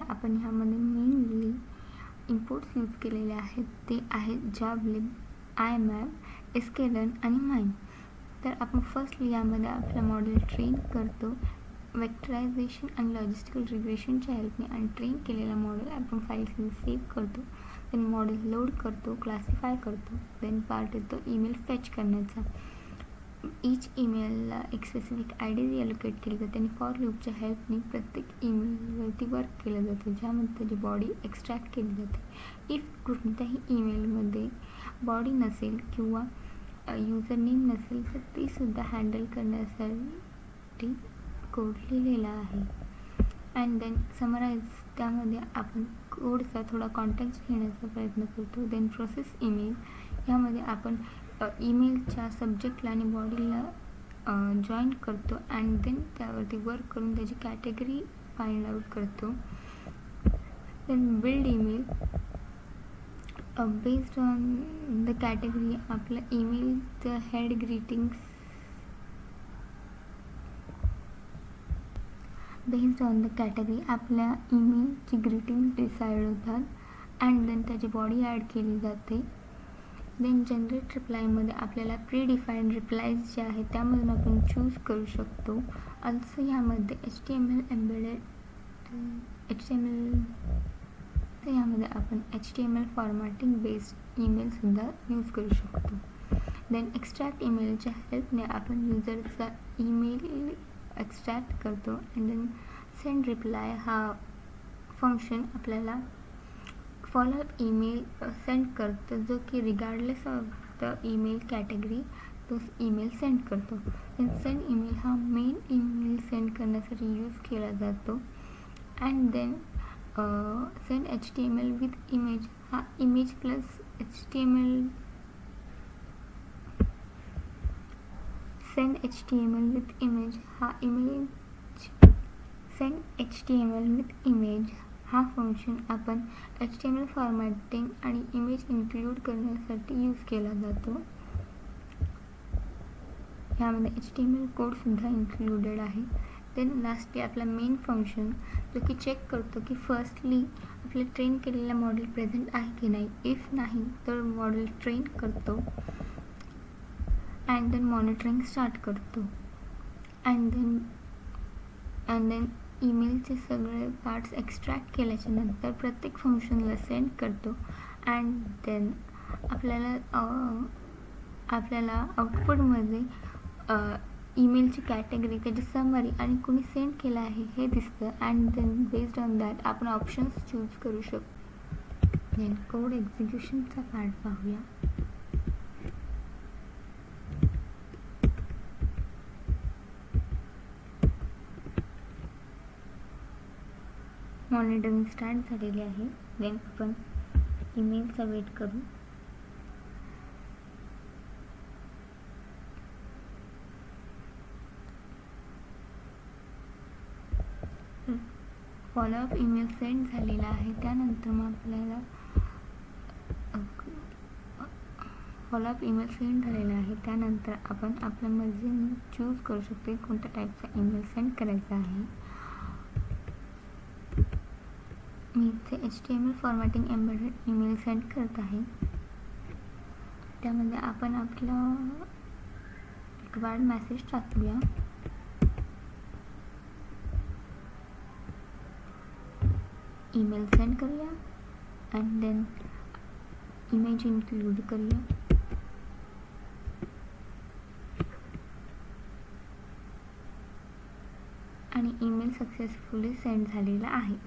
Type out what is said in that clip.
आपण ह्यामध्ये mainly inputs use केलेले आहेत ते आहेत जावलिन, IMAP, sklearn आणि माइन. तर आपण फर्स्टली यामध्ये आपलं मॉडेल ट्रेन करतो वेक्टरायझेशन आणि लॉजिस्टिकल रिग्रेशनच्या हेल्पने, आणि ट्रेन केलेला मॉडेल आपण फाईल्समध्ये सेव्ह करतो. देन मॉडेल लोड करतो, क्लासिफाय करतो. देन पार्ट येतो ईमेल फेच करण्याचा. ईच ईमेलला एक स्पेसिफिक ID अलोकेट केली जाते आणि फॉर लूपच्या हेल्पने प्रत्येक ईमेलवरती वर्क केलं जातं, ज्यामध्ये त्याची बॉडी एक्स्ट्रॅक्ट केली जाते. इफ कोणत्याही ईमेलमध्ये बॉडी नसेल किंवा यूजर नेम नसेल तर ती सुद्धा हँडल करण्यासाठी कोड लिहिलेला आहे. अँड देन समराईज, त्यामध्ये आपण कोडचा थोडा कॉन्टेक्स्ट घेण्याचा प्रयत्न करतो. देन प्रोसेस ईमेल, यामध्ये आपण ईमेलच्या सब्जेक्टला आणि बॉडीला जॉईन करतो अँड देन त्यावरती वर्क करून त्याची कॅटेगरी फाइंड आउट करतो. Then build email, based on the category आपलं ईमेलचं head greetings based on the category आपल्या ईमेलची ग्रीटिंग्स डिसाईड होतात अँड देन त्याची बॉडी ॲड केली जाते. देन जनरेट रिप्लायमध्ये आपल्याला प्री डिफाईंड रिप्लायज जे आहेत त्यामधून आपण चूज करू शकतो. ऑल्सो ह्यामध्ये तर यामध्ये आपण HTML फॉर्मॅटिंग बेस्ड ईमेलसुद्धा यूज करू शकतो. देन एक्स्ट्रॅक्ट ईमेलच्या हेल्पने आपण युजरचा ईमेल एक्स्ट्रॅक्ट करतो अँड देन सेंड रिप्लाय हा फंक्शन आपल्याला फॉलोअप ईमेल सेंड करतो, जो की regardless of the email category तो ईमेल सेंड करतो. सेंड ईमेल हा मेन ईमेल सेंड करण्यासाठी यूज केला जातो. And then send HTML with image हा image plus HTML send HTML with image हा सेंड HTML विथ इमेज हा फंक्शन आपण HTML फॉर्मॅटिंग आणि इमेज इन्क्लूड करण्यासाठी यूज केला जातो. ह्यामध्ये HTML कोडसुद्धा इन्क्लुडेड आहे. देन लास्टली आपला मेन फंक्शन जो की चेक करतो की फर्स्टली आपलं ट्रेन केलेलं मॉडेल प्रेझेंट आहे की नाही. इफ नाही तर मॉडेल ट्रेन करतो अँड देन मॉनिटरिंग स्टार्ट करतो अँड देन ईमेलचे सगळे पार्ट्स एक्स्ट्रॅक्ट केल्याच्या नंतर प्रत्येक फंक्शनला सेंड करतो अँड देन आपल्याला आउटपुटमध्ये ईमेलची कॅटेगरी, त्याची समरी आणि कोणी सेंड केलं आहे हे दिसतं. And then based on that आपण ऑप्शन्स चूज करू शकतो. देन कोड एक्झिक्युशनचा पार्ट पाहूया. मॉनिटरिंग स्टार्ट झालेली आहे. देन आपण ईमेलचा वेट करू. फॉलोअप ईमेल सेंड झालेला आहे. त्यानंतर मग आपल्याला फॉलोअप ईमेल सेंड झालेला आहे. त्यानंतर आपण आपल्या मर्जीने चूज करू शकतो कोणत्या टाईपचा ईमेल सेंड करायचा आहे. मी इथे HTML formatting embedded email send करत आहे. त्यामध्ये आपण आपला रिक्वायर्ड मेसेज टाकूया. ईमेल सेंड करूया अँड देन इमेज इन्क्लूड करूया. आणि ईमेल सक्सेसफुली सेंड झालेला आहे.